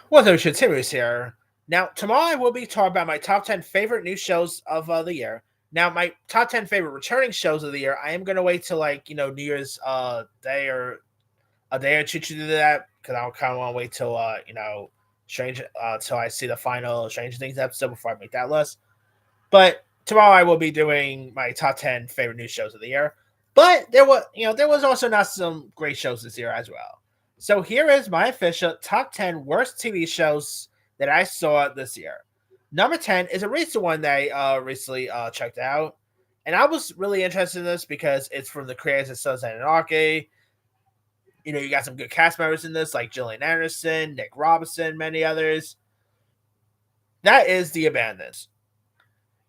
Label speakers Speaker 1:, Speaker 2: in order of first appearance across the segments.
Speaker 1: What's up, Timmy's here. Now, tomorrow I will be talking about my top 10 favorite new shows of the year. Now, my top 10 favorite returning shows of the year, I am going to wait till New Year's day or a day or two to do that because I don't kind of want to wait till, Strange, till I see the final Stranger Things episode before I make that list. But tomorrow I will be doing my top 10 favorite new shows of the year. But there was also not some great shows this year as well. So here is my official top 10 worst TV shows that I saw this year. Number 10 is a recent one that I recently checked out. And I was really interested in this because it's from the creators of Sons of Anarchy. You got some good cast members in this, like Gillian Anderson, Nick Robinson, many others. That is The Abandons.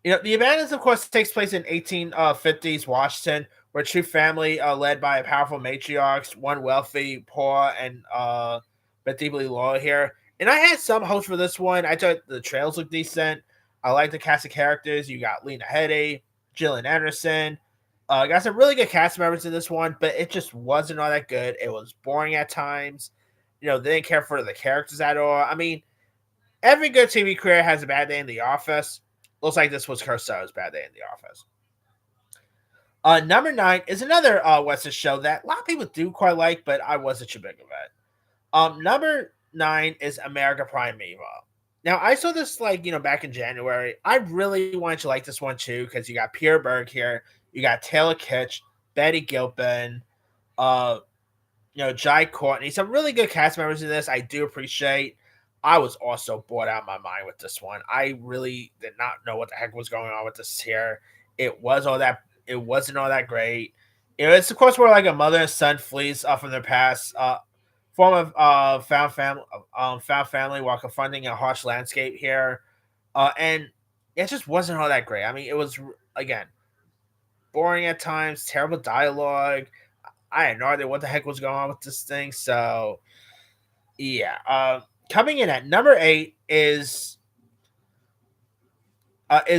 Speaker 1: The Abandons, of course, takes place in 1850s Washington, where a true family led by a powerful matriarch, one wealthy, poor, and but deeply loyal here. And I had some hopes for this one. I thought the trails looked decent. I like the cast of characters. You got Lena Headey, Gillian Anderson. Got some really good cast members in this one, but it just wasn't all that good. It was boring at times. They didn't care for the characters at all. I mean, every good TV career has a bad day in the office. Looks like this was Kurosawa's bad day in the office. Number 9 is another Western show that a lot of people do quite like, but I wasn't too big of it. Number 9 is America Primeval. Now, I saw this back in January. I really wanted to like this one too because you got Peter Berg here, you got Taylor Kitsch, Betty Gilpin, uh, Jai Courtney, some really good cast members in this. I do appreciate. I was also bored out of my mind with this one. I really did not know what the heck was going on with this here. It wasn't all that great. It's of course where like a mother and son flees from their past form of found family while confronting a harsh landscape here, and it just wasn't all that great. I mean, it was again boring at times, terrible dialogue. I had no idea what the heck was going on with this thing. So yeah, coming in at number 8 is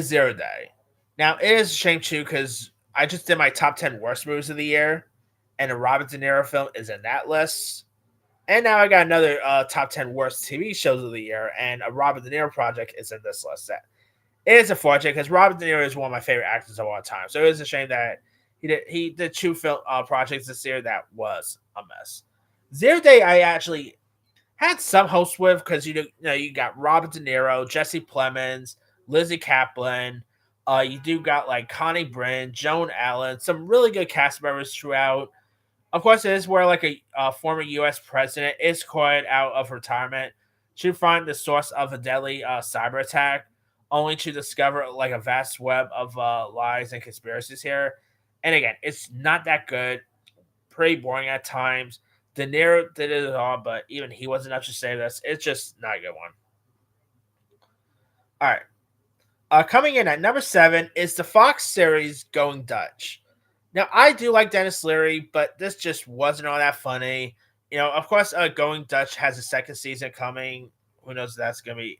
Speaker 1: Zero Day. Now it is a shame too because I just did my top 10 worst movies of the year, and a Robert De Niro film is in that list. And now I got another top 10 worst TV shows of the year, and a Robert De Niro project is in this list. It is unfortunate because Robert De Niro is one of my favorite actors of all time. So it is a shame that he did two film projects this year that was a mess. Zero Day I actually had some hopes with because you got Robert De Niro, Jesse Plemons, Lizzie Kaplan. You do got like Connie Brin, Joan Allen, some really good cast members throughout. Of course, it is where like a former U.S. president is called out of retirement to find the source of a deadly cyber attack, only to discover like a vast web of lies and conspiracies here. And again, it's not that good. Pretty boring at times. De Niro did it all, but even he wasn't enough to save this. It's just not a good one. All right. Coming in at number 7 is the Fox series Going Dutch. Now, I do like Dennis Leary, but this just wasn't all that funny. Of course, Going Dutch has a second season coming. Who knows if that's going to be.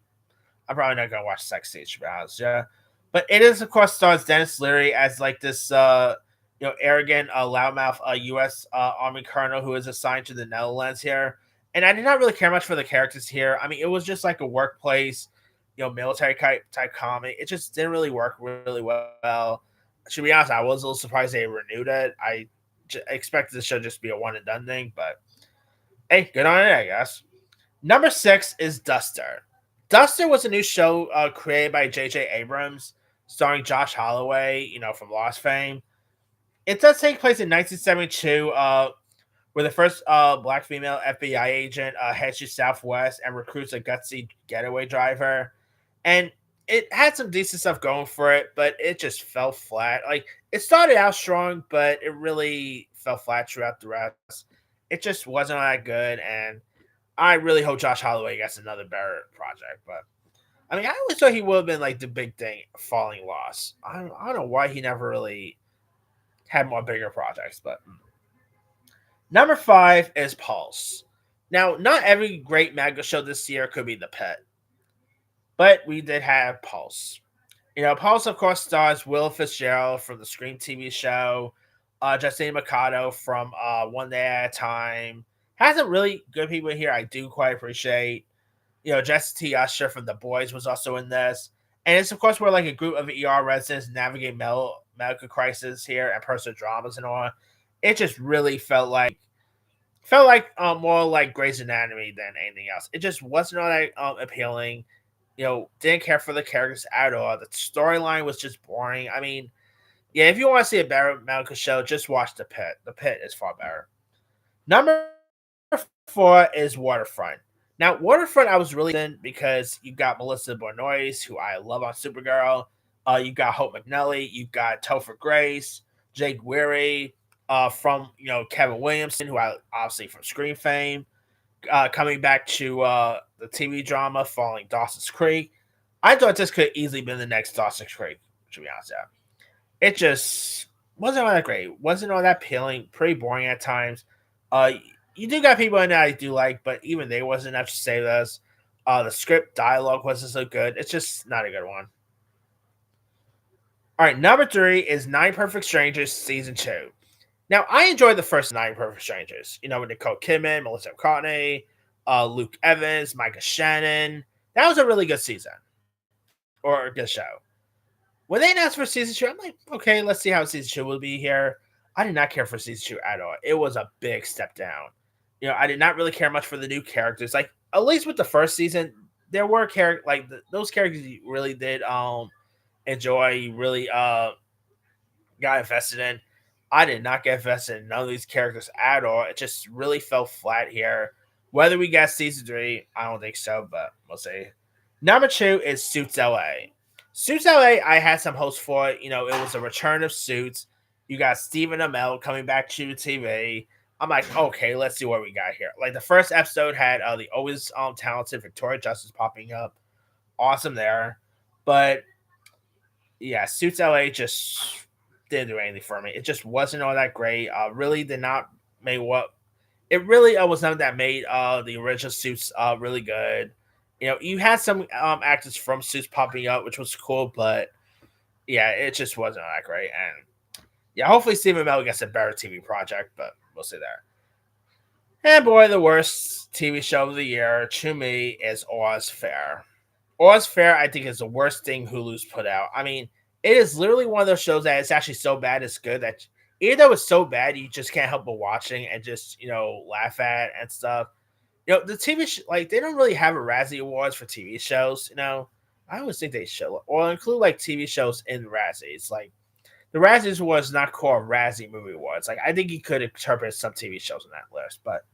Speaker 1: I'm probably not going to watch the second season, to be honest, yeah. But it is, of course, stars Dennis Leary as like this, arrogant, loudmouth U.S. Army colonel who is assigned to the Netherlands here. And I did not really care much for the characters here. I mean, it was just like a workplace, military type comedy. It just didn't really work really well. To be honest, I was a little surprised they renewed it. I expected this show just to be a one and done thing, but hey, good on it, I guess. Number 6 is Duster. Duster was a new show created by J.J. Abrams, starring Josh Holloway, from Lost fame. It does take place in 1972, where the first black female FBI agent heads to Southwest and recruits a gutsy getaway driver. And it had some decent stuff going for it, but it just fell flat. Like, it started out strong, but it really fell flat throughout the rest. It just wasn't all that good, and I really hope Josh Holloway gets another better project. But I mean, I always thought he would have been like the big thing, falling lost. I don't know why he never really had more bigger projects. But number 5 is Pulse. Now, not every great manga show this year could be The Pit, but we did have Pulse. Pulse, of course, stars Will Fitzgerald from the Scream TV show, Justine Mikado from One Day at a Time. Has some really good people here I do quite appreciate. Jesse T. Usher from The Boys was also in this. And it's, of course, where like a group of ER residents navigate medical crisis here and personal dramas and all. It just really felt like more like Grey's Anatomy than anything else. It just wasn't all that appealing. Didn't care for the characters at all. The storyline was just boring. I mean, yeah, if you want to see a better medical show, just watch The Pit. The Pit is far better. Number 4 is Waterfront. Now, Waterfront, I was really in because you got Melissa Benoist, who I love on Supergirl. You got Hope McNally. You got Topher Grace, Jake Weary, from Kevin Williamson, who I obviously from Scream fame, coming back to the TV drama following Dawson's Creek. I thought this could easily been the next Dawson's Creek. To be honest, yeah. It just wasn't all that great. Wasn't all that appealing. Pretty boring at times. Uh, you do got people in there I do like, but even they wasn't enough to save us. The script dialogue wasn't so good. It's just not a good one. All right, number 3 is Nine Perfect Strangers season 2. Now, I enjoyed the first Nine Perfect Strangers. With Nicole Kidman, Melissa McCartney, Luke Evans, Micah Shannon. That was a really good season or a good show. When they announced for season 2, I'm like, okay, let's see how season 2 will be here. I did not care for season 2 at all. It was a big step down. I did not really care much for the new characters. Like, at least with the first season, there were those characters you really did enjoy. You really got invested in. I did not get invested in none of these characters at all. It just really fell flat here. Whether we get season 3, I don't think so, but we'll see. Number 2 is Suits LA. Suits LA, I had some hopes for. It was a return of Suits. You got Stephen Amell coming back to TV. I'm like, okay, let's see what we got here. Like, the first episode had the always talented Victoria Justice popping up. Awesome there. But, yeah, Suits LA just didn't do anything for me. It just wasn't all that great. Really did not make what it really was nothing that made the original Suits really good. You had some actors from Suits popping up, which was cool, but yeah, it just wasn't all that great. And yeah, hopefully Stephen Amell gets a better TV project, but we'll see there. And boy, the worst TV show of the year to me is Oz Fair. Oz Fair, I think, is the worst thing Hulu's put out. I mean, it is literally one of those shows that it's actually so bad it's good that even though it's so bad, you just can't help but watching and just laugh at and stuff. The TV they don't really have a Razzie Awards for TV shows. I always think they should or include like TV shows in the Razzies. Like the Razzies was not called Razzie Movie Awards. Like I think you could interpret some TV shows on that list, but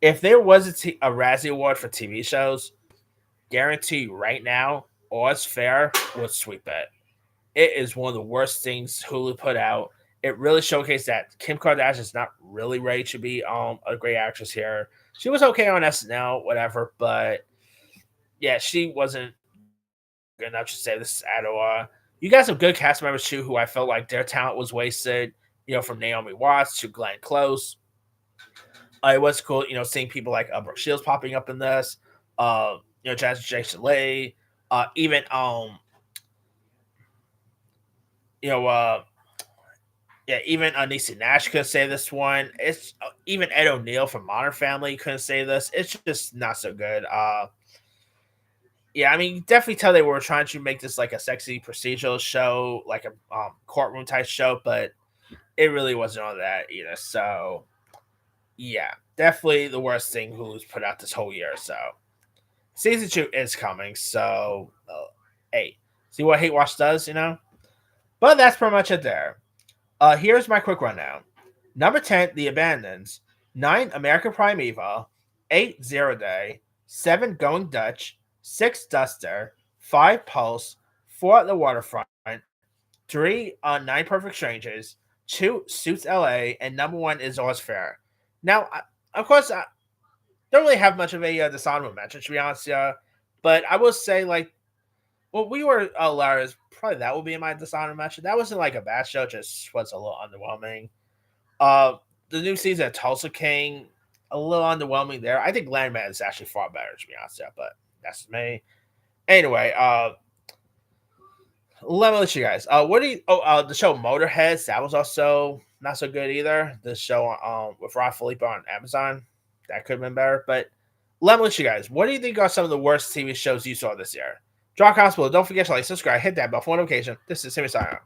Speaker 1: if there was a Razzie Award for TV shows, guarantee you right now, Oz Fair would sweep it. It is one of the worst things Hulu put out. It really showcased that Kim Kardashian is not really ready to be a great actress here. She was okay on SNL, whatever, but yeah, she wasn't good enough to say this at all. You got some good cast members too, who I felt like their talent was wasted. From Naomi Watts to Glenn Close. It was cool, seeing people like Brooke Shields popping up in this. Jason Leigh, even even Niecy Nash couldn't say this one. It's even Ed O'Neill from Modern Family couldn't say this. It's just not so good. Yeah, I mean, you definitely tell they were trying to make this like a sexy procedural show, like a courtroom type show, but it really wasn't all that either. So, yeah, definitely the worst thing Hulu's put out this whole year. So, season 2 is coming. So, hey, see what Hate Watch does, But that's pretty much it there. Here's my quick rundown. Number 10, The Abandons. 9, American Primeval. 8, Zero Day. 7, Going Dutch. 6, Duster. 5, Pulse. 4, The Waterfront. 3, Nine Perfect Strangers. 2, Suits LA. And number 1 is Oz Fair. Now, of course, I don't really have much of a dishonorable mention, to be honest. But I will say, we were Lars. Probably that will be in my dishonorable mention. That wasn't like a bad show; just was a little underwhelming. The new season of Tulsa King, a little underwhelming there. I think Landman is actually far better, to be honest. But that's me. Anyway, let me let you guys. What do you? The show Motorheads. That was also not so good either. The show with Rob Felipe on Amazon. That could have been better, but let me know you guys. What do you think are some of the worst TV shows you saw this year? Drop comments below. Don't forget to like, subscribe, hit that bell for notification. This is Sammy Sign.